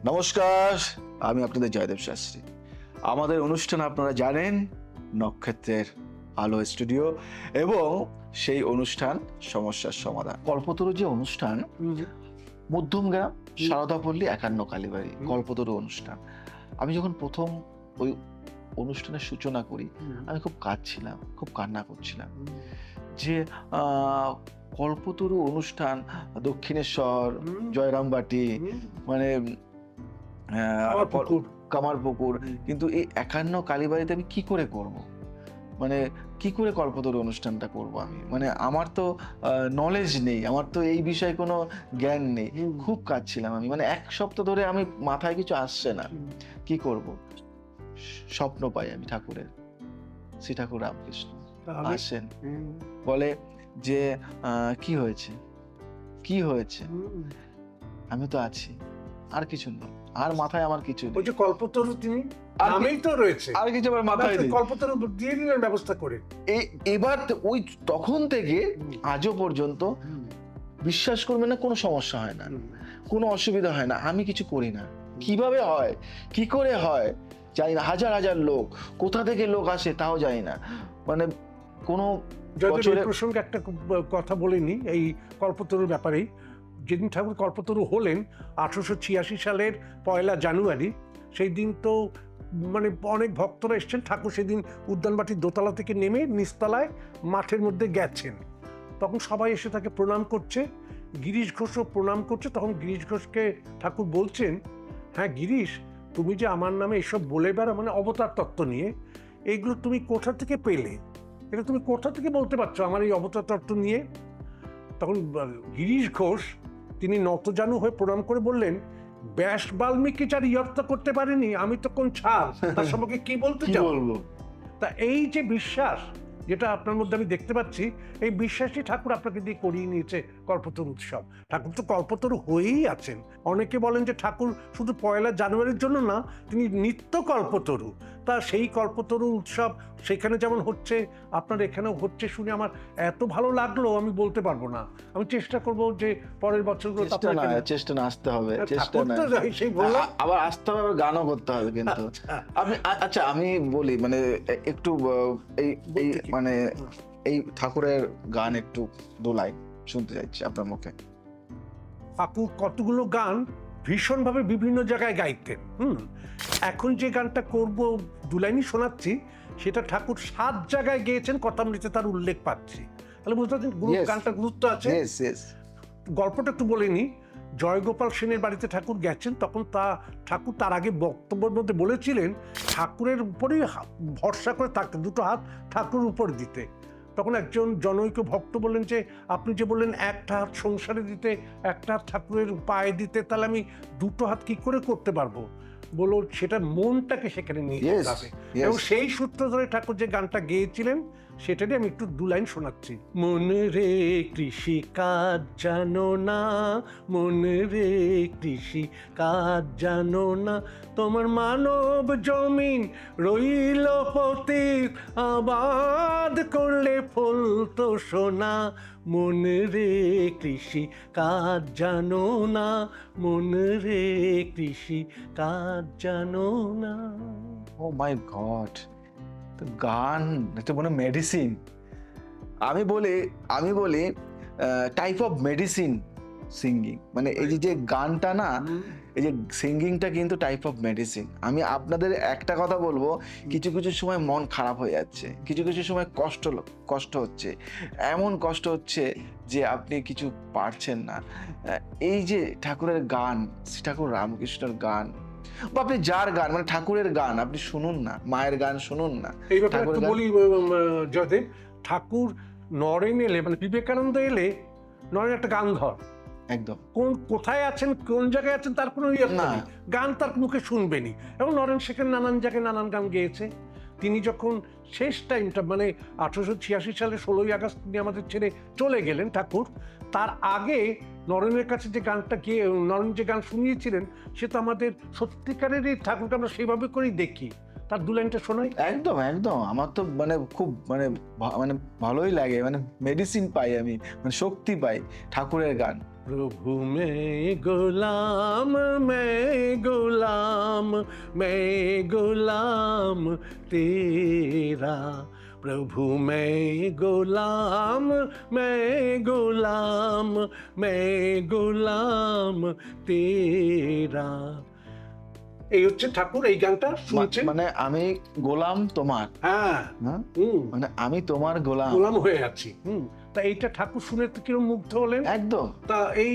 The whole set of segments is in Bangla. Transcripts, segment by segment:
নমস্কার, আমি আপনাদের জয়দেব শাস্ত্রী। আমাদের অনুষ্ঠান আপনারা জানেন, নক্ষত্রের আলো স্টুডিও এবং সেই অনুষ্ঠান সমস্যার সমাধান। কল্পতরু যে অনুষ্ঠান, মধ্যমগ্রাম সারদাপল্লী 51 কালীবাড়ি কল্পতরু অনুষ্ঠান। আমি যখন প্রথম ওই অনুষ্ঠানের সূচনা করি, আমি খুব কাঁদছিলাম, খুব কান্না করছিলাম যে কল্পতরু অনুষ্ঠান দক্ষিণেশ্বর, জয়রামবাটি, মানে কামারপুকুর, কিন্তু এই 51 কালীবাড়িতে আমি কি করে করব, মানে কি করে কল্পতরু অনুষ্ঠানটা করব আমি, মানে আমার তো নলেজ নেই, আমার তো এই বিষয়ে কোনো জ্ঞান নেই। খুব কাঁদছিলাম আমি, মানে এক সপ্তাহ ধরে আমি মাথায় কিছু আসছে না, কি করব। স্বপ্ন পাই আমি ঠাকুরের, শ্রী ঠাকুর রামকৃষ্ণ আসেন, বলে যে কি হয়েছে, কি হয়েছে, আমি তো আছি, আর কিছু নেই, আর মাথায় আমার কিছু নেই। ওই যে কল্পতরু, তিনি নামেই তো রয়েছে, আর কিছু আমার মাথায় নেই। কল্পতরু দিয়ে দিলেন ব্যবস্থা করে। এবার ওই তখন থেকে আজও পর্যন্ত বিশ্বাস করবে না, কোনো সমস্যা হয় না, কোনো অসুবিধা হয় না, আমি কিছু করি না। কিভাবে হয়, কি করে হয় জানি না, হাজার হাজার লোক, কোথা থেকে লোক আসে তাও জানি না, মানে কোনো প্রসঙ্গে একটা কথা বলিনি এই কল্পতরুর ব্যাপারেই। যেদিন ঠাকুর কল্পতরু হলেন 1886 সালের 1 জানুয়ারি, সেই দিন তো মানে অনেক ভক্তরা এসছেন। ঠাকুর সেদিন উদ্যানবাটির দোতলা থেকে নেমে নিচতলায় মাঠের মধ্যে গেছেন। তখন সবাই এসে তাকে প্রণাম করছে, গিরিশ ঘোষও প্রণাম করছে। তখন গিরিশ ঘোষকে ঠাকুর বলছেন, হ্যাঁ গিরিশ, তুমি যে আমার নামে এসব বলে বেড়া, মানে অবতার তত্ত্ব নিয়ে, এইগুলো তুমি কোথা থেকে পেলে, এটা তুমি কোথা থেকে বলতে পারছো আমার এই অবতার তত্ত্ব নিয়ে? তখন গিরিশ ঘোষ তিনি নতজানু হয়ে প্রণাম করে বললেন, ব্যাস বাল্মীকি যার ইয়ত্তা করতে পারেনি, আমি তো কোন ছাল, তার সম্পর্কে কি বলতে চাও? তা এই যে বিশ্বাস যেটা আপনার মধ্যে আমি দেখতে পাচ্ছি, এই বিশ্বাসই ঠাকুর আপনাকে দিয়ে করিয়ে নিয়েছে কল্পতরু উৎসব। ঠাকুর তো কল্পতরু হয়েই আছেন। অনেকে বলেন যে ঠাকুর শুধু 1 জানুয়ারির জন্য না, তিনি নিত্য কল্পতরু। তা সেই কল্পতরু উৎসব সেখানে যেমন হচ্ছে, আপনার এখানেও হচ্ছে শুনে আমার এত ভালো লাগলো, আমি বলতে পারবো না। আমি চেষ্টা করবো যে পরের বছরগুলো চেষ্টা না আসতে হবে, চেষ্টা না সেই বললাম, আবার আসতে হবে, আবার গানও করতে হবে। কিন্তু আপনি আচ্ছা, আমি বলি মানে একটু এই মানে এই ঠাকুরের গান একটু 2 লাইন শুনতে চাইছি আপনার মুখে। ঠাকুর কতগুলো গান ভীষণভাবে বিভিন্ন জায়গায় গাইতেন। এখন যে গানটা করব 2 লাইনই শোনাচ্ছি, সেটা ঠাকুর 7 জায়গায় গেয়েছেন, কথামৃতে তার উল্লেখ পাচ্ছি। তাহলে বুঝতে পারছেন গানটার গুরুত্ব আছে। গল্পটা একটু বলে নি। জয়গোপাল সেনের বাড়িতে ঠাকুর গেছেন, তখন ঠাকুর তার আগে বক্তব্যের মধ্যে বলেছিলেন ঠাকুরের উপরেই ভরসা করে থাকতে, 2টো হাত ঠাকুরের উপর দিতে। তখন একজন জনৈক ভক্ত বললেন যে, আপনি যে বললেন একটা হাত সংসারে দিতে, একটা হাত ঠাকুরের পায়ে দিতে, তাহলে আমি 2টো হাত কি করে করতে পারবো? বলো, সেটা মনটাকে সেখানে নিয়ে যেতে হবে। এবং সেই সূত্র ধরে ঠাকুর যে গানটা গেয়েছিলেন, সেটারই আমি একটু 2 লাইন শোনাচ্ছি। মন রে কৃষি কাজ জানো না, মন রে কৃষি কাজ জানো না, তোমার মানব জমিন রইল পতিত, আবাদ করলে ফুল তো সোনা, মন রে কৃষি কাজ জানো না, মন রে কৃষি কাজ জানো না। ও মাই গড, গান এটা মনে মেডিসিন। আমি বলি টাইপ অফ মেডিসিন সিঙ্গিং, মানে এই যে গানটা না, এই যে সিঙ্গিংটা কিন্তু টাইপ অফ মেডিসিন। আমি আপনাদের একটা কথা বলবো, কিছু কিছু সময় মন খারাপ হয়ে যাচ্ছে, কিছু কিছু সময় কষ্ট হচ্ছে, এমন কষ্ট হচ্ছে যে আপনি কিছু পারছেন না। এই যে ঠাকুরের গান, শ্রী ঠাকুর রামকৃষ্ণের গান, বা আপনি যার গান, মানে ঠাকুরের গান আপনি শুনুন না, মায়ের গান শুনুন না। এই ব্যাপারে একটু বলি জয়দেব, ঠাকুর নরেন এলে, মানে বিবেকানন্দ এলে নরেন একটা গান ধর, একদম কোথায় আছেন, কোন জায়গায় আছেন তার কোনো ইয়ে নেই, গান তার মুখে শুনবেনি। এবং নরেন সেখানে নানান জায়গায় নানান গান গেয়েছে। তিনি যখন শেষ টাইমটা, মানে 1886 সালে 16ই আগস্ট তিনি আমাদের ছেড়ে চলে গেলেন ঠাকুর, তার আগে নরেনের কাছে যে গানটা গিয়ে নরেন যে গান শুনিয়েছিলেন, সে তো আমাদের সত্যিকারের এই ঠাকুরকে আমরা সেইভাবে করেই দেখি। তার দু লাইনটা শোনাই। একদম একদম, আমার তো মানে খুব মানে মানে ভালোই লাগে, মানে মেডিসিন পাই আমি, মানে শক্তি পাই ঠাকুরের গান। প্রভু মে গোলাম মে গোলাম মে গোলাম তেরা, প্রভু মে গোলাম মে গোলাম মে গোলাম তেরা। এই হচ্ছে ঠাকুর, এই গানটা শুনছেন। মানে আমি গোলাম তোমার, হ্যাঁ, হ্যাঁ হুম, মানে আমি তোমার গোলাম। গোলাম হয়ে আছি। তা এইটা ঠাকুর শুনে তো কিরকম মুগ্ধ হলেন। একদম। তা এই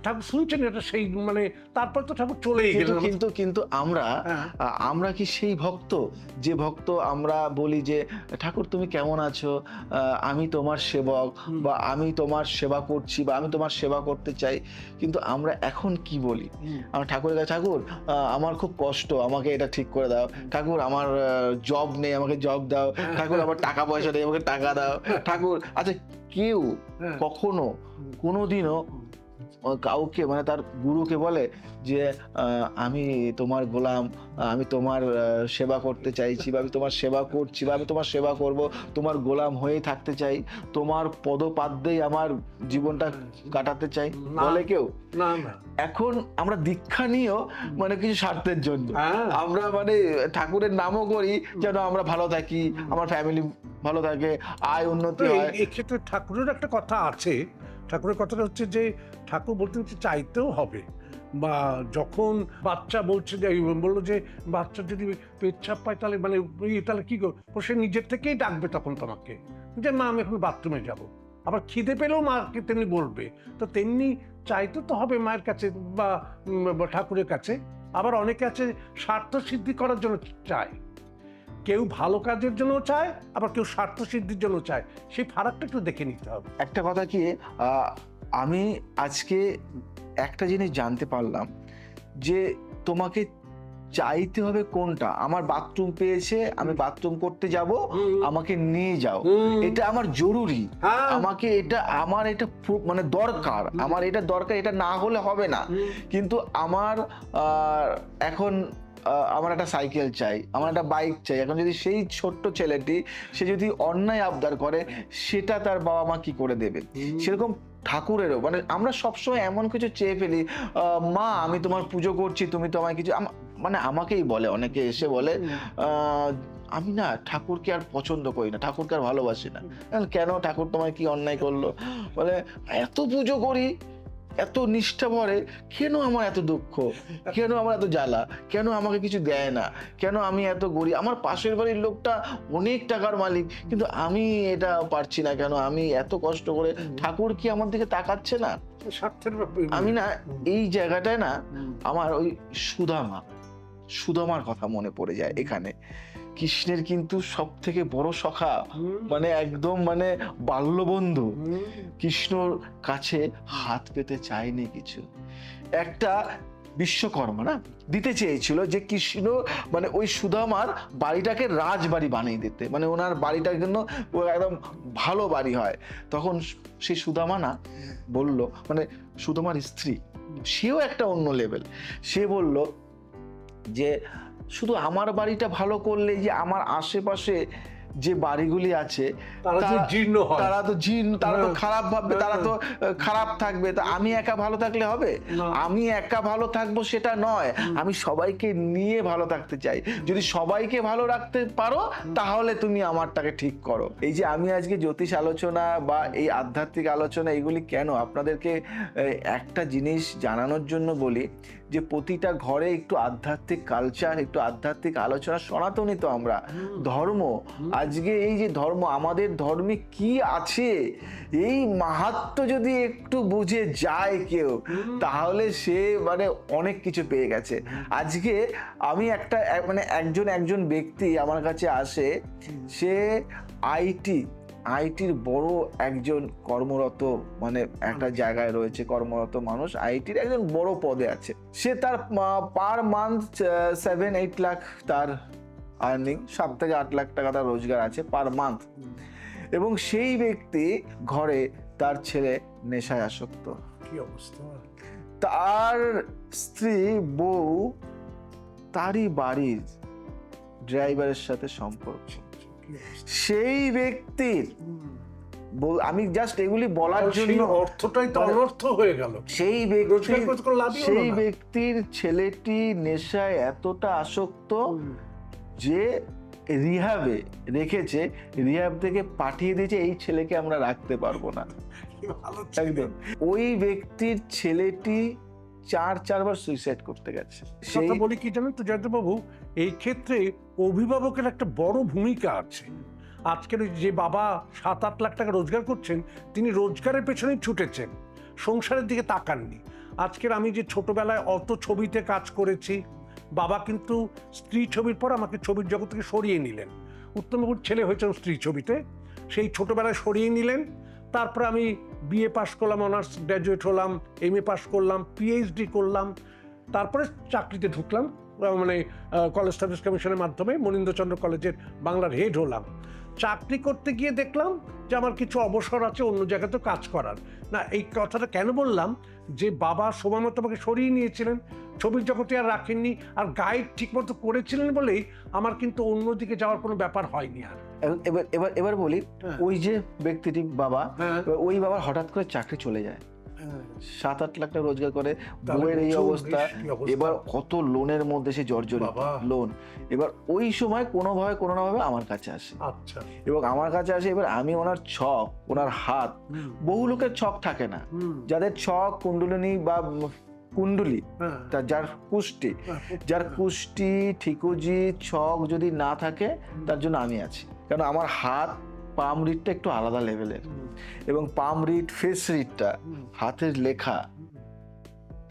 ঠাকুর শুনছেন এটা, সেই মানে তারপর তো ঠাকুর চলেই কিন্তু গেলেন। কিন্তু কিন্তু আমরা হ্যাঁ। আমরা কি সেই ভক্ত, যে ভক্ত আমরা বলি যে ঠাকুর তুমি কেমন আছো, আমি তোমার সেবক, বা আমি তোমার সেবা করছি, বা আমি তোমার সেবা করতে চাই। কিন্তু আমরা এখন কি বলি, আমরা ঠাকুরের কাছে, ঠাকুর আমার খুব কষ্ট, আমাকে এটা ঠিক করে দাও, ঠাকুর আমার জব নেই, আমাকে জব দাও, ঠাকুর আমার টাকা পয়সা নেই, আমাকে টাকা দাও, ঠাকুর। আচ্ছা, কেউ কখনো কোনোদিনও কাউকে মানে তার গুরুকে বলে যে আমি তোমার গোলাম, আমি তোমার সেবা করতে চাইছি, বা আমি তোমার সেবা করছি, বা আমি তোমার সেবা করব, তোমার গোলাম হয়েই থাকতে চাই, তোমার পদপাদ্যেই আমার জীবনটা কাটাতে চাই, বলে কেউ? না না। এখন আমরা দীক্ষা নিয়েও মানে কিছু স্বার্থের জন্য আমরা মানে ঠাকুরের নামও করি যেন আমরা ভালো থাকি, আমার ফ্যামিলি ভালো থাকে, আয় উন্নতি হয়। এই ক্ষেত্রে ঠাকুরের একটা কথা আছে, ঠাকুরের কথাটা হচ্ছে যে ঠাকুর বলতে হচ্ছে চাইতেও হবে। বা যখন বাচ্চা বলছে যে বললো যে বাচ্চা যদি পেচ্ছাপ পায় তাহলে মানে তাহলে কি করবো, সে নিজের থেকেই ডাকবে তখন তোমাকে যে মা আমি এখন বাথরুমে যাব। আবার খিদে পেলেও মাকে তেমনি বলবে। তো তেমনি চাইতে তো হবে মায়ের কাছে বা ঠাকুরের কাছে। আবার অনেকে আছে স্বার্থ সিদ্ধি করার জন্য চায়, কেউ ভালো কাজের জন্য চায়, আবার কেউ স্বার্থ সিদ্ধির জন্য চায়। সেই ফারাকটা একটু দেখে নিতে হবে। একটা কথা কি, আমি আজকে একটা জিনিস জানতে পারলাম যে তোমাকে চাইতে হবে কোনটা। আমার বাথরুম পেয়েছে, আমি বাথরুম করতে যাব, আমাকে নিয়ে যাও, এটা আমার জরুরি, আমাকে এটা আমার এটা মানে দরকার, আমার এটা দরকার, এটা না হলে হবে না। কিন্তু আমার এখন আমার একটা সাইকেল চাই, আমার একটা বাইক চাই। এখন যদি সেই ছোট্ট ছেলেটি সে যদি অন্যায় আবদার করে, সেটা তার বাবা মা কি করে দেবে? সেরকম ঠাকুরেরও মানে আমরা সবসময় এমন কিছু চেয়ে ফেলি, মা আমি তোমার পুজো করছি, তুমি তো আমায় কিছু, মানে আমাকেই বলে, অনেকে এসে বলে আমি না ঠাকুরকে আর পছন্দ করি না, ঠাকুরকে আর ভালোবাসি না। কেন, ঠাকুর তোমায় কি অন্যায় করলো? বলে এত পুজো করি, এত নিষ্ঠা ভরে, কেন আমার এত দুঃখ, কেন আমার এত জ্বালা, কেন আমাকে কিছু দেয় না, কেন আমি এত গরিব, আমার পাশের বাড়ির লোকটা অনেক টাকার মালিক, কিন্তু আমি এটা পারছি না কেন, আমি এত কষ্ট করে, ঠাকুর কি আমার দিকে তাকাচ্ছে না? স্বার্থের আমি না এই জায়গাটায় না আমার ওই সুদামার কথা মনে পড়ে যায় এখানে। কৃষ্ণের কিন্তু সব থেকে বড় সখা, মানে একদম মানে বাল্যবন্ধু, কৃষ্ণর কাছে হাত পেতে চায়নি কিছু। একটা বিশ্বকর্মা না দিতে চেয়েছিল যে কৃষ্ণ মানে ওই সুদামার বাড়িটাকে রাজবাড়ি বানিয়ে দিতে, মানে ওনার বাড়িটার জন্য একদম ভালো বাড়ি হয়। তখন সেই সুদামা না বলল, মানে সুদামার স্ত্রী, সেও একটা অন্য লেভেল, সে বলল যে শুধু আমার বাড়িটা ভালো করলে যে আমার আশেপাশে যে বাড়িগুলি আছে তারা তো জীর্ণ, তারা তো খারাপ ভাববে, তারা তো খারাপ থাকবে, তা আমি একা ভালো থাকলে হবে? আমি একা ভালো থাকবো সেটা নয়, আমি সবাইকে নিয়ে ভালো থাকতে চাই। যদি সবাইকে ভালো রাখতে পারো তাহলে তুমি আমারটাকে ঠিক করো। এই যে আমি আজকে জ্যোতিষ আলোচনা বা এই আধ্যাত্মিক আলোচনা এগুলি কেন আপনাদেরকে একটা জিনিস জানানোর জন্য বলি, যে প্রতিটা ঘরে একটু আধ্যাত্মিক কালচার, একটু আধ্যাত্মিক আলোচনা, সনাতনী তো আমরা ধর্ম, আজকে এই যে ধর্ম, আমাদের ধর্মে কি আছে এই মাহাত্ম্য যদি একটু বুঝে যায় কেউ, তাহলে সে মানে অনেক কিছু পেয়ে গেছে। আজকে আমি একটা মানে একজন ব্যক্তি আমার কাছে আসে, সে আইটির বড় একজন কর্মরত, মানে একটা জায়গায় রয়েছে কর্মরত মানুষ, আইটির একজন বড় পদে আছে। সে তার পার মান্থ 7-8 লাখ তার আর্নিং, 7 থেকে 8 লাখ টাকা তার রোজগার আছে পার মান্থ। এবং সেই ব্যক্তি ঘরে তার ছেলে নেশায় আসক্ত। কি অবস্থা! তার স্ত্রী বউ তারই বাড়ির ড্রাইভারের সাথে সম্পর্ক। সেই ব্যক্তির আমি জাস্ট এগুলি বলার সেই জন্য, অর্থটাই তো অনর্থ হয়ে গেল। সেই রোজগার করতে কোনো লাভই হলো সেই না। ব্যক্তির ছেলেটি নেশায় এতটা আসক্ত যে রিহাবে রেখেছে, রিহাব থেকে পাঠিয়ে দিয়েছে, এই ছেলেকে আমরা রাখতে পারবো না। ভালো একদম। ওই ব্যক্তির ছেলেটি চারবার সুইসাইড করতে গেছে। সেই কথা বলি কি জানেন তো জয়ন্তবাবু, এই ক্ষেত্রে অভিভাবকের একটা বড় ভূমিকা আছে। আজকের ওই যে বাবা 7-8 লাখ টাকা রোজগার করছেন, তিনি রোজগারের পেছনেই ছুটেছেন, সংসারের দিকে তাকাননি। আজকের আমি যে ছোটবেলায় অত ছবিতে কাজ করেছি, বাবা কিন্তু স্ত্রী ছবির পর আমাকে ছবির জগৎ থেকে সরিয়ে নিলেন। উত্তমবাবুর ছেলে হয়েছেন স্ত্রী ছবিতে, সেই ছোটবেলায় সরিয়ে নিলেন। তারপরে আমি বিএ পাশ করলাম, অনার্স গ্র্যাজুয়েট হলাম, এমএ পাশ করলাম, পিএইচডি করলাম, তারপরে চাকরিতে ঢুকলাম, মানে কলেজ সার্ভিস কমিশনের মাধ্যমে মনীন্দ্রচন্দ্র কলেজের বাংলার হেড হলাম। চাকরি করতে গিয়ে দেখলাম যে আমার কিছু অবসর আছে অন্য জায়গাতে কাজ করার। না, এই কথাটা কেন বললাম, যে বাবা সময় মতো আমাকে সরিয়ে নিয়েছিলেন, ছবির জগতে আর রাখেননি, আর গাইড ঠিক মতো করেছিলেন বলেই আমার কিন্তু অন্যদিকে যাওয়ার কোনো ব্যাপার হয়নি আর। এবার এবার এবার বলি, হ্যাঁ। ওই যে ব্যক্তিটি বাবা, হ্যাঁ। ওই বাবার হঠাৎ করে চাকরি চলে যায়, 7-8 লাখ টাকা রোজগার করে, তাহলে বউয়ের এই প্রচুর অবস্থা, বেশি অবস্থা। এবার কত লোনের মধ্যে সে জর্জরিত, বাবা। লোন। এবার ওই সময় কোনোভাবে কোনো না ভাবে আমার কাছে আসে, আচ্ছা। এবং আমার কাছে আসে, এবার আমি ওনার ছক, ওনার হাত, বহু লোকের ছক থাকে না, যাদের ছক কুণ্ডলিনী বা কুণ্ডলি, যার কুষ্টি, যার কুষ্টি ঠিকুজি ছক যদি না থাকে, তার জন্য আমি আছি। কারণ আমার হাত পাম রিডটা একটু আলাদা লেভেলের, এবং পাম রিড, ফেস রিডটা, হাতের লেখা,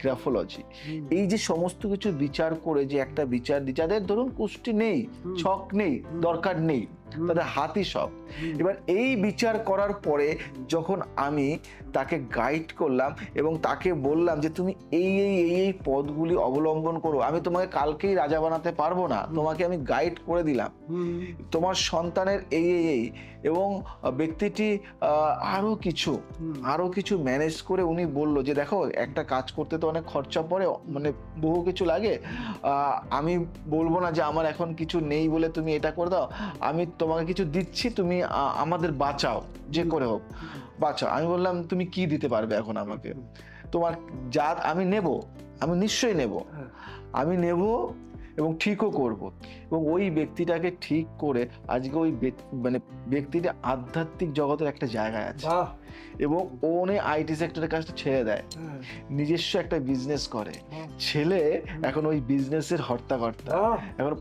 গ্রাফোলজি, এই যে সমস্ত কিছু বিচার করে যে একটা বিচার দিই, যাদের ধরুন কুষ্টি নেই, ছক নেই, দরকার নেই, তাদের হাতই সব। এবার এই বিচার করার পরে যখন আমি তাকে গাইড করলাম এবং তাকে বললাম যে তুমি এই এই এই এই পথগুলি অবলম্বন করো, আমি তোমাকে কালকেই রাজা বানাতে পারবো না, তোমাকে আমি গাইড করে দিলাম, তোমার সন্তানের এই এই এই, এবং ব্যক্তিটি আরো কিছু ম্যানেজ করে উনি বলল যে দেখো, একটা কাজ করতে তো অনেক খরচা পড়ে, মানে বহু কিছু লাগে, আমি বলবো না যে আমার এখন কিছু নেই বলে তুমি এটা করে দাও, আমি তোমাকে কিছু দিচ্ছি, তুমি আমাদের বাঁচাও, যে করে হোক বাঁচাও। আমি বললাম তুমি কি দিতে পারবে এখন আমাকে, তোমার যা আমি নেব, আমি নিশ্চয়ই নেব, আমি নেব এবং ঠিকও করব। এবং ওই ব্যক্তিটাকে ঠিক করে আজকে ওই মানে ব্যক্তিটা আধ্যাত্মিক জগতের একটা জায়গায় আছে, এবং উনি আইটি সেক্টরের কাজটা ছেড়ে দেয়, নিজস্ব একটা বিজনেস করে, ছেলে এখন ওই বিজনেসের হর্তাকর্তা। এখন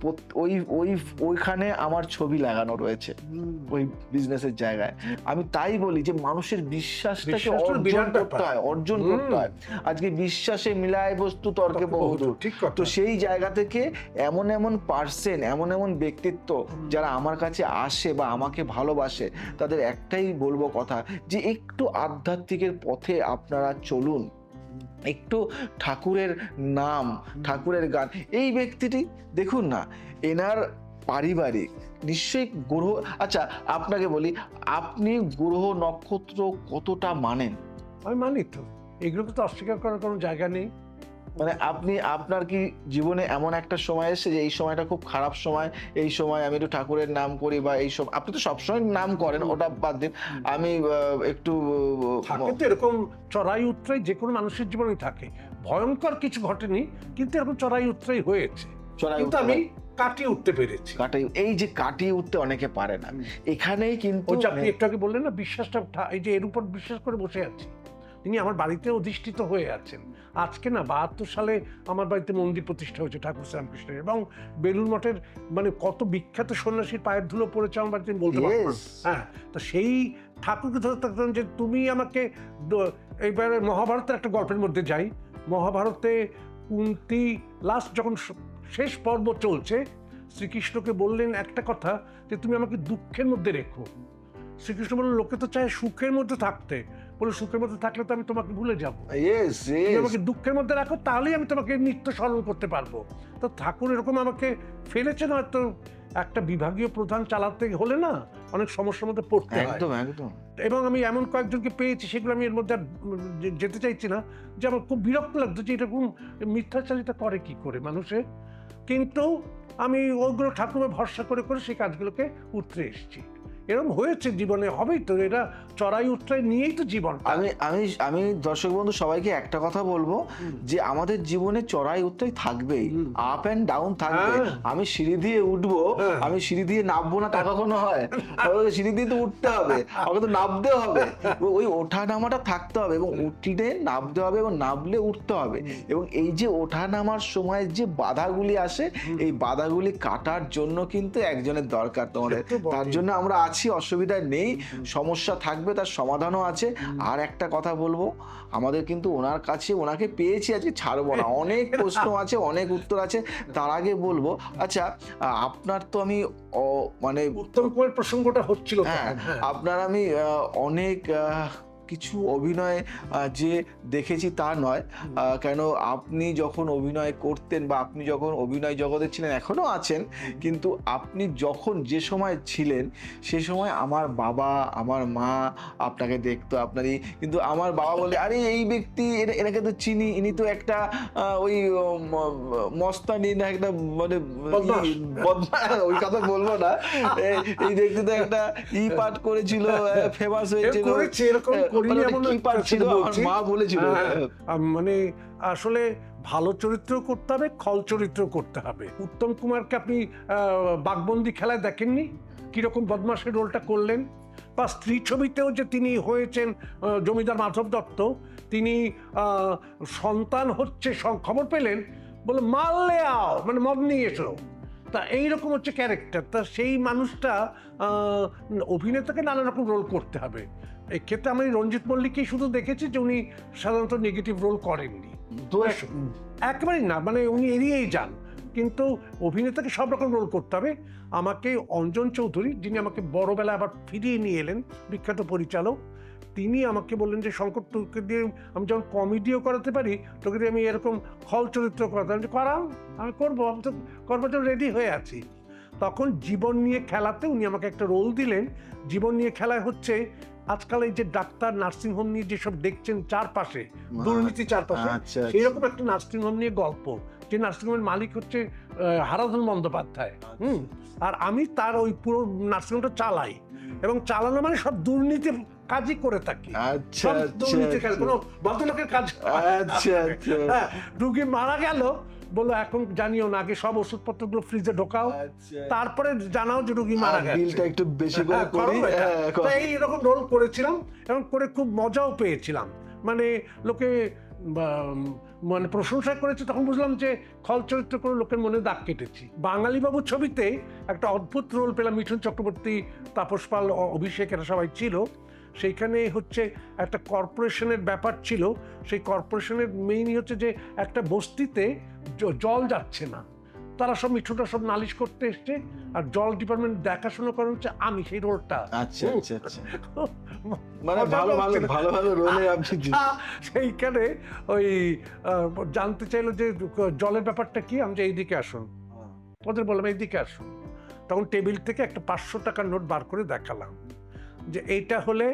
ওইখানে আমার ছবি লাগানো রয়েছে ওই বিজনেসের জায়গায়। আমি তাই বলি যে মানুষের বিশ্বাসটাকে অর্জন করতে হয়। আজকে বিশ্বাসে মিলায় বস্তু তর্কে বহুদূর। তো সেই জায়গা থেকে এমন এমন পার্সন, এমন এমন ব্যক্তিত্ব যারা আমার কাছে আসে বা আমাকে ভালোবাসে, তাদের একটাই বলবো কথা, যে একটু আধ্যাত্মিকের পথে আপনারা চলুন, একটু ঠাকুরের নাম, ঠাকুরের গান। এই ব্যক্তিটি দেখুন না, এনার পারিবারিক নিশ্চয়ই গ্রহ, আচ্ছা আপনাকে বলি, আপনি গ্রহ নক্ষত্র কতটা মানেন? আমি মানি তো, এগুলোকে তো অস্বীকার করার কোনো জায়গা নেই। মানে আপনার কি জীবনে এমন একটা সময় এসেছে যে এই সময়টা খুব খারাপ সময়, এই সময় আমি একটু ঠাকুরের নাম করি, বা এই সব? আপনি তো সবসময় নাম করেন, ওটা বাদ দিন, আমি একটু থাকে তো এরকম চড়াই উতরাই, যে কোনো মানুষের জীবনেই থাকে। ভয়ঙ্কর কিছু ঘটেনি, কিন্তু এরকম চড়াই উতরাই হয়েছে, কিন্তু আমি কাটিয়ে উঠতে পেরেছি। এই যে কাটিয়ে উঠতে অনেকে পারে না, এখানেই কিন্তু আপনি একটু আগে বললেন না, বিশ্বাসটা, এই যে এর উপর বিশ্বাস করে বসে আছি, তিনি আমার বাড়িতে অধিষ্ঠিত হয়ে আছেন। আজকে না 72 সালে আমার বাড়িতে মন্দির প্রতিষ্ঠা হয়েছে ঠাকুর শ্রীরামকৃষ্ণের, এবং বেলুড় মঠের মানে কত বিখ্যাত সন্ন্যাসীর পায়ের ধুলো পড়েছে আমার বাড়িতে বলতে পারবো। হ্যাঁ, তো সেই ঠাকুরকে ধরে থাকতেন যে তুমি আমাকে, এইবারে মহাভারতের একটা গল্পের মধ্যে যাই, মহাভারতে কুন্তী লাস্ট যখন শেষ পর্ব চলছে, শ্রীকৃষ্ণকে বললেন একটা কথা, যে তুমি আমাকে দুঃখের মধ্যে রেখো। শ্রীকৃষ্ণ বললেন লোকে তো চায় সুখের মধ্যে থাকতে, বলে সুখের মধ্যে থাকলে তো আমি তোমাকে ভুলে যাবো, তুমি আমাকে দুঃখের মধ্যে রাখো, তাহলেই আমি তোমাকে নিত্য স্মরণ করতে পারবো। তো ঠাকুর এরকম আমাকে ফেলেছেন, হয়তো একটা বিভাগীয় প্রধান চালাতে হলে না অনেক সমস্যার মধ্যে পড়তে হয়। একদম একদম। এবং আমি এমন কয়েকজনকে পেয়েছি, সেগুলো আমি এর মধ্যে যেতে চাইছি না, যে আমার খুব বিরক্ত লাগতো যে এরকম মিথ্যাচারিতা করে কি করে মানুষে। কিন্তু আমি ওইগুলো ঠাকুরের ভরসা করে করে সেই কাজগুলোকে উতরে এসেছি। এরকম হয়েছে জীবনে, হবেই তো, এটা চড়াই উতরাই নিয়েই তো জীবন। আমি আমি আমি দর্শক বন্ধু সবাইকে একটা কথা বলবো, যে আমাদের জীবনে চড়াই উতরাই থাকবেই, আপ এন্ড ডাউন থাকবে। আমি সিঁড়ি দিয়ে উঠবো, আমি সিঁড়ি দিয়ে নামবো না তা কখনো হয়? আমাকে সিঁড়ি দিয়ে তো উঠতে হবে, আমাকে তো নামতে হবে, ওই ওঠা নামাটা থাকতে হবে, এবং উঠলে নামতে হবে এবং নামলে উঠতে হবে। এবং এই যে ওঠা নামার সময় যে বাধাগুলি আসে, এই বাধাগুলি কাটার জন্য কিন্তু একজনের দরকার তোমাদের। তার জন্য আমরা আছি, অসুবিধা নেই, সমস্যা থাকবে তার সমাধানও আছে। আর একটা কথা বলবো, আমাদের কিন্তু ওনার কাছে, ওনাকে পেয়েছি আজকে ছাড়বো না, অনেক প্রশ্ন আছে, অনেক উত্তর আছে। তার আগে বলবো, আচ্ছা আপনার তো আমি মানে উত্তম কুমার প্রসঙ্গটা হচ্ছিল হ্যাঁ, আপনার আমি অনেক কিছু অভিনয় যে দেখেছি তা নয়, কেন আপনি যখন অভিনয় করতেন বা আপনি যখন অভিনয় জগতে ছিলেন, এখনো আছেন, কিন্তু আপনি যখন যে সময় ছিলেন সে সময় আমার বাবা আমার মা আপনাকে দেখতো, আপনারই কিন্তু আমার বাবা বলে, আরে এই ব্যক্তি, এনাকে তো চিনি, ইনি তো একটা ওই মস্তানি না একটা মানে বদমাশ, ওই কথা বলবো না, এই ব্যক্তি তো একটা পাঠ করেছিল, ফেমাস হয়েছিল, এরকম মা বলেছিল। মানে আসলে ভালো চরিত্র করতে হবে, খল চরিত্র করতে হবে। উত্তম কুমারকে আপনি বাঘবন্দি খেলায় দেখেননি কিরকম বদমাশের রোলটা করলেন? বা স্ত্রী ছবিতেও যে তিনি হয়েছেন জমিদার মাধব দত্ত, তিনি সন্তান হচ্ছে খবর পেলেন, বলে মারলে আও, মানে মদ নিয়ে এসো। তা এইরকম হচ্ছে ক্যারেক্টার। তা সেই মানুষটা অভিনেতাকে নানা রকম রোল করতে হবে। এক্ষেত্রে আমি রঞ্জিত মল্লিককেই শুধু দেখেছি যে উনি সাধারণত নেগেটিভ রোল করেননি, একেবারেই না, মানে উনি এড়িয়েই যান। কিন্তু অভিনেতাকে সব রকম রোল করতে হবে। আমাকে অঞ্জন চৌধুরী, যিনি আমাকে বড়বেলা আবার ফিরিয়ে নিয়ে এলেন, বিখ্যাত পরিচালক, তিনি আমাকে বললেন যে শঙ্কর, তোকে দিয়ে আমি যখন কমেডিও করাতে পারি, তোকে দিয়ে আমি এরকম খল চরিত্র করাতে, আমি করাম, আমি করবো, আমি তো করবার জন্য রেডি হয়ে আছি। তখন জীবন নিয়ে খেলাতে উনি আমাকে একটা রোল দিলেন। জীবন নিয়ে খেলায় হচ্ছে আজকাল এই যে ডাক্তার, নার্সিংহোম নিয়ে যেসব দেখছেন চারপাশে, দুর্নীতি চারপাশে, সেইরকম একটা নার্সিংহোম নিয়ে গল্প। যে নার্সিংহোমের মালিক হচ্ছে হারাধন বন্দ্যোপাধ্যায়। আর আমি তার ওই পুরো নার্সিংহোমটা চালাই, এবং চালানো মানে সব দুর্নীতি কাজই করে থাকি। কোনো ভদ্রলোকের কাজ। রুগী মারা গেল, বললো এখন জানিও না, আগে সব ওষুধপত্রগুলো ফ্রিজে ঢোকাও, তারপরে জানাও যে রুগী মারা গেছে, বিলটা একটু বেশি করে করি। এইরকম রোল করেছিলাম এবং করে খুব মজাও পেয়েছিলাম। মানে লোকে মানে প্রশংসা করেছে, তখন বুঝলাম যে খল চরিত্র করে লোকের মনে দাগ কেটেছি। বাঙালি বাবু ছবিতে একটা অদ্ভুত রোল পেলাম, মিঠুন চক্রবর্তী, তাপস পাল, অভিষেক, এরা সবাই ছিল। সেইখানে হচ্ছে একটা কর্পোরেশনের ব্যাপার ছিল। সেই কর্পোরেশনের মেইনই হচ্ছে যে একটা বস্তিতে জল যাচ্ছে না, তারা সব মিঠুনটা সব নালিশ করতে এসছে, আর জল ডিপার্টমেন্ট দেখাশোনা করেন হচ্ছে আমি, সেই রোলটা। আচ্ছা আচ্ছা আচ্ছা, মানে ভালো ভালো ভালো ভালো রোলে আপনি। সেইখানে ওই জানতে চাইলো যে জলের ব্যাপারটা কি, আমি যে এইদিকে আসুন, ওদের বললাম এইদিকে আসুন। তখন টেবিল থেকে একটা 500 টাকার নোট বার করে দেখালাম যে এইটা হলে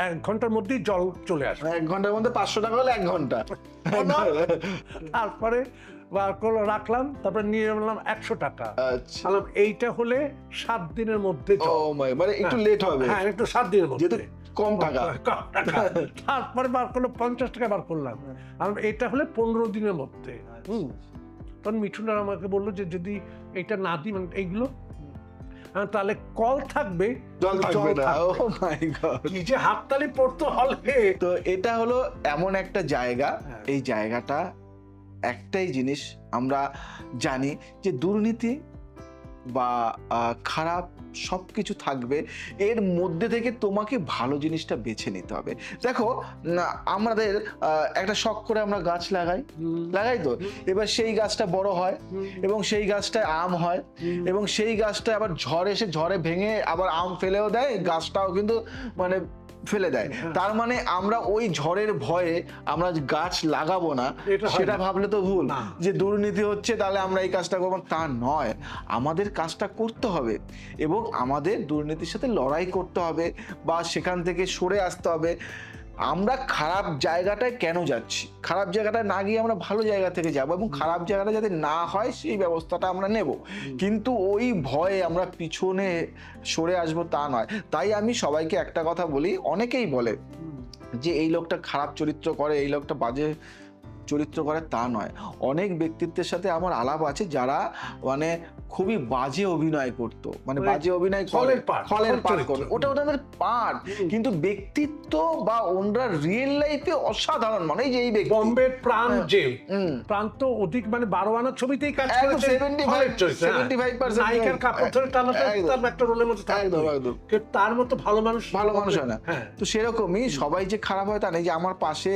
1 ঘন্টার মধ্যেই জল চলে আসবে। 1 ঘন্টার মধ্যে 500 টাকা হলে 1 ঘন্টা। তারপরে রাখলাম, তারপরে নিয়ে বললাম 100 টাকা। আচ্ছা, এইটা হলে 7 দিনের মধ্যে, মানে একটু লেট হবে। হ্যাঁ, একটু 7 দিনের মধ্যে, কম টাকা। তারপরে বার করলো 50 টাকা বার করলাম, আর এটা হলে 15 দিনের মধ্যে। তখন মিঠুনার আমাকে বললো যে যদি এটা না দিই, মানে এইগুলো, তাহলে কল থাকবে, জল থাকবে না। ও মাই গড, কি যে হাততালি পড়তে হবে। তো এটা হলো এমন একটা জায়গা, এই জায়গাটা একটাই জিনিস আমরা জানি, যে দুর্নীতি বা খারাপ সবকিছু থাকবে, এর মধ্যে থেকে তোমাকে ভালো জিনিসটা বেছে নিতে হবে। দেখো, আমাদের একটা শখ করে আমরা গাছ লাগাই তো, এবার সেই গাছটা বড় হয় এবং সেই গাছটায় আম হয়, এবং সেই গাছটা আবার ঝড় এসে ঝড়ে ভেঙে আবার আম ফেলেও দেয়, গাছটাও কিন্তু মানে ফেলে দেয়। তার মানে আমরা ওই ঝড়ের ভয়ে আমরা গাছ লাগাবো না, সেটা ভাবলে তো ভুল। যে দুর্নীতি হচ্ছে তাহলে আমরা এই কাজটা করবো, তা নয়। আমাদের কাজটা করতে হবে এবং আমাদের দুর্নীতির সাথে লড়াই করতে হবে বা সেখান থেকে সরে আসতে হবে। আমরা খারাপ জায়গাটায় কেন যাচ্ছি, খারাপ জায়গাটায় না গিয়ে আমরা ভালো জায়গা থেকে যাবো এবং খারাপ জায়গাটা যাতে না হয় সেই ব্যবস্থাটা আমরা নেব, কিন্তু ওই ভয়ে আমরা পিছনে সরে আসবো তা নয়। তাই আমি সবাইকে একটা কথা বলি, অনেকেই বলে যে এই লোকটা খারাপ চরিত্র করে, এই লোকটা বাজে চরিত্র করে, তা নয়। অনেক ব্যক্তিত্বের সাথে আমার আলাপ আছে যারা মানে খুবই বাজে অভিনয় করতো, মানে বাজে অভিনয় করে, খলের পাঠ করে, ওটা ওদের পার্ট, কিন্তু ব্যক্তিত্ব বা ওনরা রিয়েল লাইফে অসাধারণ। মানে এই যে এই ব্যক্তি বম্বের প্রাণ যে প্রাণ তো অধিক মানে 12 আনার ছবিতেই কাজ করেছে, 75% নায়িকার কাপড় ধরে টানাতে তার একটা রোলের মধ্যে একদম একদম তার মতো ভালো মানুষ হয় না। তো সেরকমই সবাই যে খারাপ হয় তা নেই। যে আমার পাশে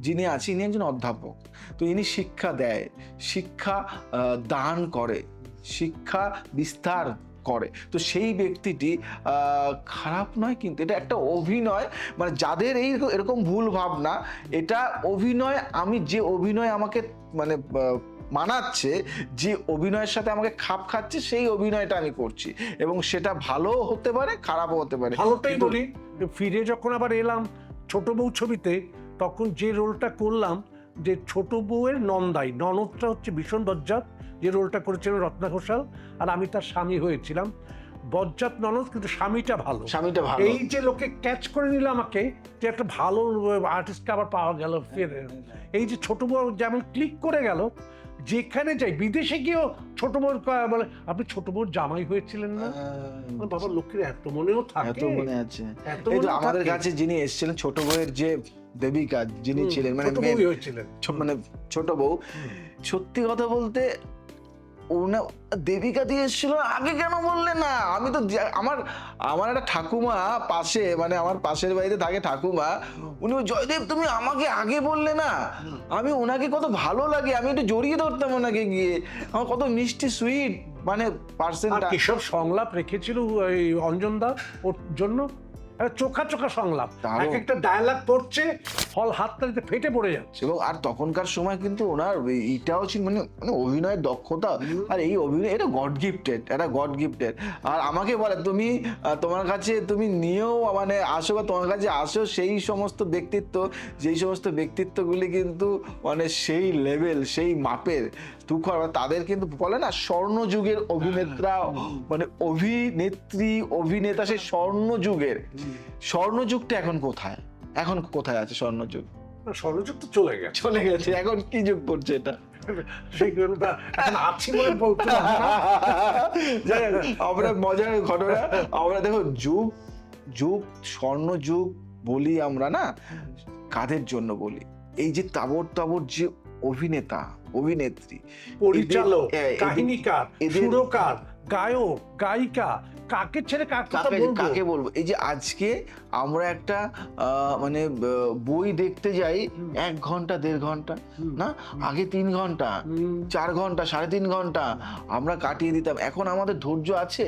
যিনি আছে ইনি একজন অধ্যাপক, তো ইনি শিক্ষা দেয়, শিক্ষা দান করে, শিক্ষা বিস্তার করে, তো সেই ব্যক্তিটি খারাপ নয়, কিন্তু এটা একটা অভিনয়। মানে যাদের এরকম ভুল ভাবনা, এটা অভিনয়, আমি যে অভিনয় আমাকে মানে মানাচ্ছে, যে অভিনয়ের সাথে আমাকে খাপ খাচ্ছে, সেই অভিনয়টা আমি করছি, এবং সেটা ভালো হতে পারে, খারাপও হতে পারে। ভালোটাই বলি, ফিরে যখন আবার এলাম ছোট বউ ছবিতে, তখন যে রোলটা করলাম, যে ছোট বউয়ের নন্দাই, ননদটা হচ্ছে ভীষণ বজ্জাত, যে রোলটা করেছিলেন রত্না ঘোষাল, আর আমি তার স্বামী হয়েছিলাম। বজ্জাত ননদ, কিন্তু স্বামীটা ভালো। এই যে লোকে ক্যাচ করে নিল আমাকে, যে একটা ভালো আর্টিস্টকে আবার পাওয়া গেল ফিরে। এই যে ছোট বউ যেমন ক্লিক করে গেল, যেখানে যাই বিদেশে গিয়েও ছোট বউর বলে আপনি ছোট বউর জামাই হয়েছিলেন না। বাবা, লোকের এত মনেও থাকে, এত মনে আছে। এই তো আমাদের কাছে যিনি এসেছিলেন ছোট বউয়ের যে দেবিকা যিনি ছিলেন, মানে মানে ছোট বউ, সত্যি কথা বলতে দেবিকা দিয়ে এসেছিল, আগে কেন বললে না? আমি তো আমার একটা ঠাকুমা পাশে, মানে আমার পাশের বাড়িতে থাকে ঠাকুমা, উনি জয়দেব তুমি আমাকে আগে বললে না, আমি ওনাকে কত ভালো লাগে, আমি একটু জড়িয়ে ধরতাম ওনাকে গিয়ে, আমার কত মিষ্টি সুইট মানে পার্সেন্টটা। কিসব সংলাপ রেখেছিল এই অঞ্জনদা ওর জন্য, চোখা চোখা সংলাপ, এক একটা ডায়ালগ পড়ছে, ফল হাততালিতে ফেটে পড়ে যাচ্ছে। এবং আর তখনকার সময় কিন্তু ওনার এইটাও ছিল, মানে অভিনয়ের দক্ষতা, আর এই অভিনয় এটা গড গিফটেড, এটা গড গিফটেড। আর আমাকে বলে তুমি তোমার কাছে তুমি নিয়েও মানে আসো, বা তোমার কাছে আসো সেই সমস্ত ব্যক্তিত্ব, যেই সমস্ত ব্যক্তিত্বগুলি কিন্তু মানে সেই লেভেল, সেই মাপের, তুখর, তাদের কিন্তু বলে না স্বর্ণযুগের অভিনেত্রা, মানে অভিনেত্রী অভিনেতা, সেই স্বর্ণযুগের। স্বর্ণযুগটা এখন কোথায়, এখন কোথায় আছে স্বর্ণযুগ? স্বর্ণযুগ তো চলে গেছে, এখন কি যুগ পড়ছে এটা? আমরা মজার ঘটনা, আমরা দেখো যুগ যুগ স্বর্ণযুগ বলি আমরা না, কাদের জন্য বলি? এই যে তাবর তাবর যে অভিনেতা অভিনেত্রী, পরিচালক, কাহিনীকার, সুরকার, গায়ক, গায়িকা, কাকে ছেড়ে কাকে বলবো? এই যে আজকে আমরা একটা মানে বই দেখতে যাই 1 ঘন্টা 1.5 ঘন্টা, না আগে 3 ঘন্টা 4 ঘন্টা 3.5 ঘন্টা আমরা কাটিয়ে দিতাম, এখন আমাদের ধৈর্য আছে?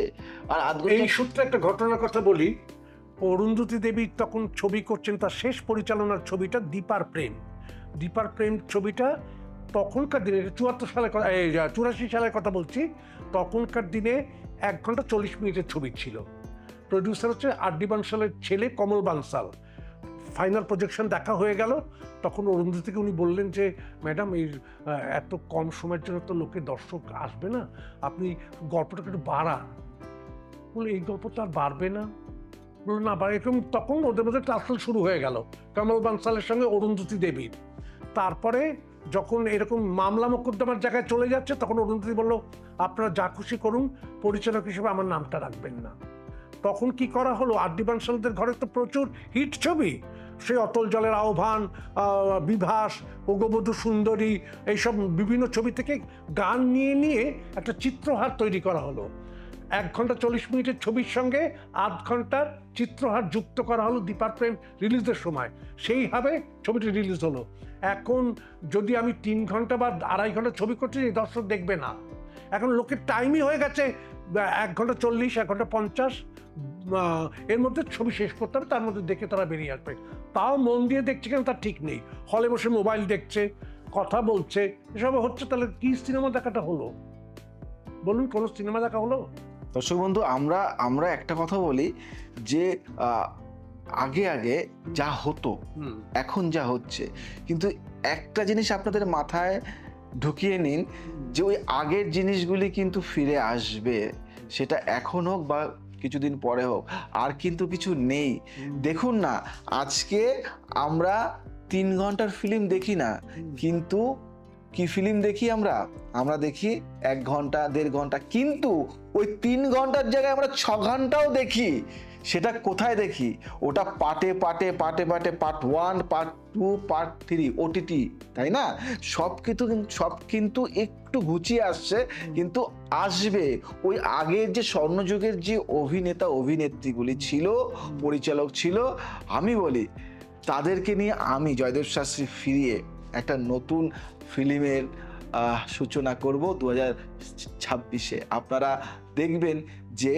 আর এই সূত্রে একটা ঘটনার কথা বলি। অরুন্ধতী দেবী তখন ছবি করছেন, তার শেষ পরিচালনার ছবিটা দীপার প্রেম। দীপার প্রেম ছবিটা তখনকার দিনে 74 সালের 84 সালের কথা বলছি, তখনকার দিনে 1 ঘন্টা 40 মিনিটের ছবি ছিল। প্রডিউসার হচ্ছে আর.ডি. বানসালের ছেলে কমল বানসাল। ফাইনাল প্রজেকশন দেখা হয়ে গেল, তখন অরুন্ধতীকে উনি বললেন যে ম্যাডাম, এই এত কম সময়ের জন্য তো লোকে দর্শক আসবে না, আপনি গল্পটাকে একটু বাড়ান। বলে এই গল্প তো আর বাড়বে না, বললো না বাড়ে। এরকম তখন ওদের মধ্যে টাসল শুরু হয়ে গেল কমল বানসালের সঙ্গে অরুন্ধতী দেবীর। তারপরে যখন এরকম মামলা মোকদ্দমার জায়গায় চলে যাচ্ছে, তখন অরুন্ধতী বলল আপনারা যা খুশি করুন, পরিচালক হিসেবে আমার নামটা রাখবেন না। তখন কি করা হলো, আর.ডি. বানসালদের ঘরে তো প্রচুর হিট ছবি, সেই অতল জলের আহ্বান, বিভাস, ওগবধূ সুন্দরী, এইসব বিভিন্ন ছবি থেকে গান নিয়ে নিয়ে একটা চিত্রহার তৈরি করা হলো। 1 ঘন্টা 40 মিনিটের ছবির সঙ্গে 8 ঘন্টার চিত্রহার যুক্ত করা হলো দীপার প্রেম রিলিজের সময়, সেইভাবে ছবিটি রিলিজ হলো। এখন যদি আমি 3 ঘন্টা বা 2.5 ঘন্টা ছবি করছি, দর্শক দেখবে না। এখন লোকের টাইমই হয়ে গেছে 1 ঘন্টা 40, 1 ঘন্টা 50, এর মধ্যে ছবি শেষ করতে হবে, তার মধ্যে দেখে তারা বেরিয়ে আসবে। তাও মন দিয়ে দেখছে কেন তার ঠিক নেই, হলে বসে মোবাইল দেখছে, কথা বলছে, এসব হচ্ছে। তাহলে কি সিনেমা দেখাটা হলো বলুন? কোনো সিনেমা দেখা হলো? দর্শক বন্ধু, আমরা একটা কথা বলি যে আগে আগে যা হতো এখন যা হচ্ছে, কিন্তু একটা জিনিস আপনাদের মাথায় ঢুকিয়ে নিন যে ওই আগের জিনিসগুলি কিন্তু ফিরে আসবে, সেটা এখন হোক বা কিছুদিন পরে হোক, আর কিন্তু কিছু নেই। দেখুন না, আজকে আমরা 3 ঘন্টার ফিল্ম দেখি না, কিন্তু কি ফিল্ম দেখি আমরা আমরা দেখি 1 ঘন্টা 1.5 ঘন্টা, কিন্তু ওই 3 ঘন্টার জায়গায় আমরা 6 ঘন্টাও দেখি। সেটা কোথায় দেখি? ওটা পার্টে পার্টে পার্টে পার্টে, পার্ট 1, পার্ট 2, পার্ট 3, ওটিটি, তাই না? সব কিন্তু একটু ঘুচিয়ে আসছে, কিন্তু আসবে। ওই আগের যে স্বর্ণযুগের যে অভিনেতা অভিনেত্রীগুলি ছিল, পরিচালক ছিল, আমি বলি তাদেরকে নিয়ে আমি জয়দেব শাস্ত্রী ফিরিয়ে একটা নতুন ফিল্মের সূচনা করব 2026-এ। আপনারা দেখবেন যে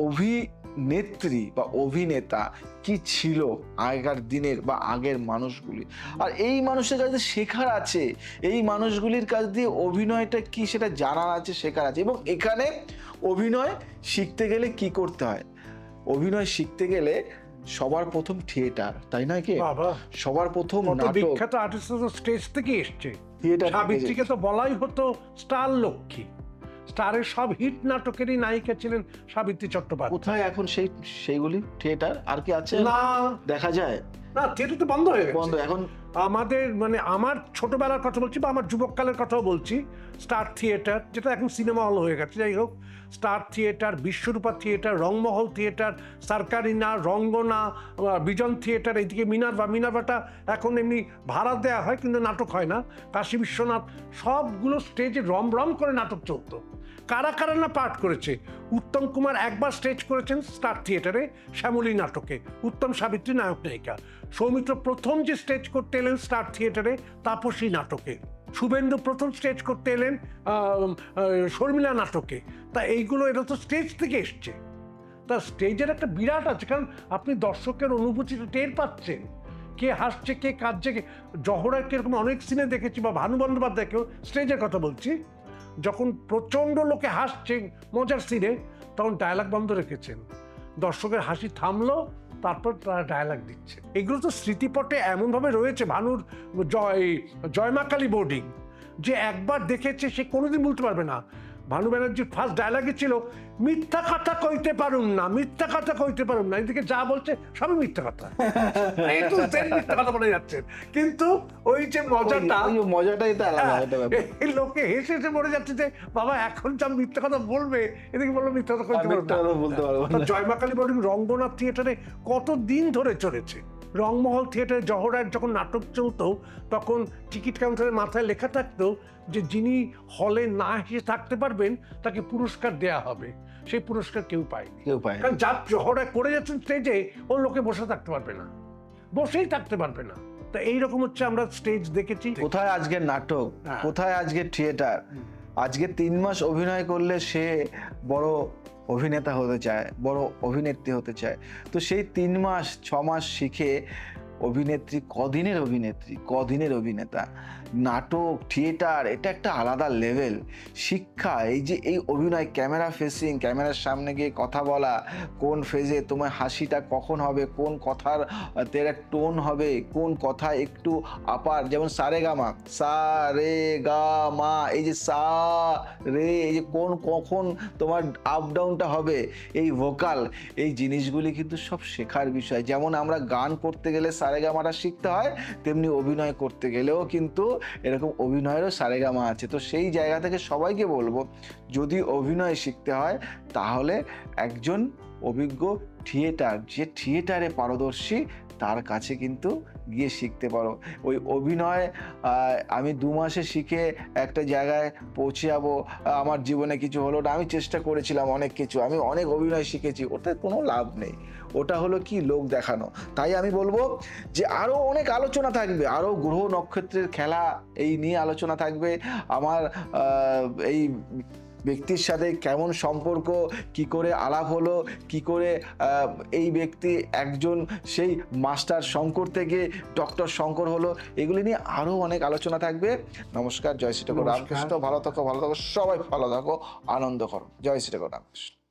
অভিনেত্রী বা অভিনেতা কি ছিল আগেকার দিনের বা আগের মানুষগুলি, আর এই মানুষের কাছে শেখার আছে, এই মানুষগুলির কাছ দিয়ে অভিনয়টা কি সেটা জানার আছে, শেখার আছে। এবং এখানে অভিনয় শিখতে গেলে কি করতে হয়? অভিনয় শিখতে গেলে সবার প্রথম থিয়েটার, তাই নয় কি? সবার প্রথম নাটক। বিখ্যাত আর্টিস্ট তো স্টেজ থেকে এসছে। সাবিত্রীকে তো বলাই হতো স্টার লক্ষ্মী। স্টারের সব হিট নাটকেরই নায়িকা ছিলেন সাবিত্রী চট্টোপাধ্যায়। কোথায় এখন সেইগুলি থিয়েটার আর কি আছে? না, দেখা যায় না, থিয়েটার তো বন্ধ হয়ে গেছে। বন্ধ এখন। আমাদের মানে আমার ছোটবেলার কথা বলছি বা আমার যুবককালের কথাও বলছি, স্টার থিয়েটার যেটা এখন সিনেমা হল হয়ে গেছে, যাই হোক, star theatre, Bishwarupa theatre, Rangmahal theatre, Sarkarina, Rangana, Bijan theatre, এইদিকে মিনারভাটা এখন এমনি ভাড়া দেওয়া হয় কিন্তু নাটক হয় না, কাশী বিশ্বনাথ, সবগুলো স্টেজে রম করে নাটক চলতো। কারা কারা না পাঠ করেছে। উত্তম কুমার একবার স্টেজ করেছেন স্টার থিয়েটারে, শ্যামলী নাটকে, উত্তম সাবিত্রী নায়ক নায়িকা। সৌমিত্র প্রথম যে স্টেজ করতে এলেন স্টার থিয়েটারে তাপসী নাটকে। শুভেন্দু প্রথম স্টেজ করতে এলেন শর্মিলা নাটকে। তা এইগুলো এটা তো স্টেজ থেকে এসছে। তা স্টেজের একটা বিরাট আছে, কারণ আপনি দর্শকের অনুভূতিটা টের পাচ্ছেন, কে হাসছে কে কাঁদছে। জহরার কিরকম অনেক সিনে দেখেছি, বা ভানু বন্দ্যোপাধ্যায়কেও, স্টেজের কথা বলছি, যখন প্রচণ্ড লোকে হাসছে মজার সিনে, তখন ডায়ালগ বন্ধ রেখেছেন, দর্শকের হাসি থামলো, তারপর তারা ডায়ালগ দিচ্ছে। এগুলো তো স্মৃতিপটে এমনভাবে রয়েছে। ভানুর জয়মা কালী বোর্ডিং, যে একবার দেখেছে সে কোনোদিন বলতে পারবে না। ভানু ব্যানার্জির ফার্স্ট ডায়লগে ছিল, মিথ্যা কথা কইতে পারুম না, মিথ্যা কথা কইতে পারুম না। এদিকে যা বলছে সবই মিথ্যা কথা, মিথ্যা কথা বলে যাচ্ছেন, কিন্তু ওই যে মজাটাই তো আলাদা। এই লোকে হেসে হেসে মরে যাচ্ছে যে বাবা এখন যা মিথ্যা কথা বলবে, এদিকে বললো মিথ্যা কথা কইতে পারবো না। জয়মা কালী বোর্ডিং রঙ্গনাথ থিয়েটারে কতদিন ধরে চলেছে। রংমহল থিয়েটারে জহরার যখন নাটক চলতো, তখন টিকিট কাউন্টারের মাথায় লেখা থাকতো যে যিনি হলে না এসে থাকতে পারবেন তাকে পুরস্কার দেয়া হবে। সেই পুরস্কার কেউ পায়নি, কারণ যার জহরা করে যাচ্ছেন স্টেজে, ওর লোকে বসে থাকতে পারবে না, বসেই থাকতে পারবে না। তা এইরকম হচ্ছে, আমরা স্টেজ দেখেছি। কোথায় আজকের নাটক, কোথায় আজকের থিয়েটার? আজকে 3 মাস অভিনয় করলে সে বড় অভিনেতা হতে চায়, বড় অভিনেত্রী হতে চায়। তো সেই 3 মাস 6 মাস শিখে অভিনেত্রী কদিনের অভিনেতা। নাটক, থিয়েটার, এটা একটা আলাদা লেভেল শিক্ষা। এই যে এই অভিনয়, ক্যামেরা ফেসিং, ক্যামেরার সামনে গিয়ে কথা বলা, কোন ফেজে তোমার হাসিটা কখন হবে, কোন কথার তের টোন হবে, কোন কথা একটু আপার, যেমন সারে গামা, সা রে গা মা, এই যে সা রে, এই যে কখন তোমার আপ ডাউনটা হবে, এই ভোকাল, এই জিনিসগুলি কিন্তু সব শেখার বিষয়। যেমন আমরা গান করতে গেলে সারেগামাটা শিখতে হয়, তেমনি অভিনয় করতে গেলেও কিন্তু এরকম অভিনয়েরও সারেগামা আছে। তো সেই জায়গা থেকে সবাইকে বলবো, যদি অভিনয় শিখতে হয় তাহলে একজন অভিজ্ঞ যে থিয়েটারে পারদর্শী, তার কাছে কিন্তু গিয়ে শিখতে পারো। ওই অভিনয় আমি 2 মাসে শিখে একটা জায়গায় পৌঁছে যাবো, আমার জীবনে কিছু হলো না। আমি চেষ্টা করেছিলাম অনেক কিছু, আমি অনেক অভিনয় শিখেছি, ওতে কোনো লাভ নেই। ওটা হলো কি লোক দেখানো। তাই আমি বলবো যে আরও অনেক আলোচনা থাকবে, আরও গ্রহ নক্ষত্রের খেলা এই নিয়ে আলোচনা থাকবে। আমার এই ব্যক্তির সাথে কেমন সম্পর্ক, কি করে আলাপ হলো, কি করে এই ব্যক্তি একজন সেই মাস্টার শঙ্কর থেকে ডক্টর শঙ্কর হলো, এগুলি নিয়ে আরও অনেক আলোচনা থাকবে। নমস্কার, জয় শ্রী ঠাকুর রামকৃষ্ণ। ভালো থাকো, সবাই ভালো থাকো, আনন্দ করো। জয় শ্রী ঠাকুর রামকৃষ্ণ।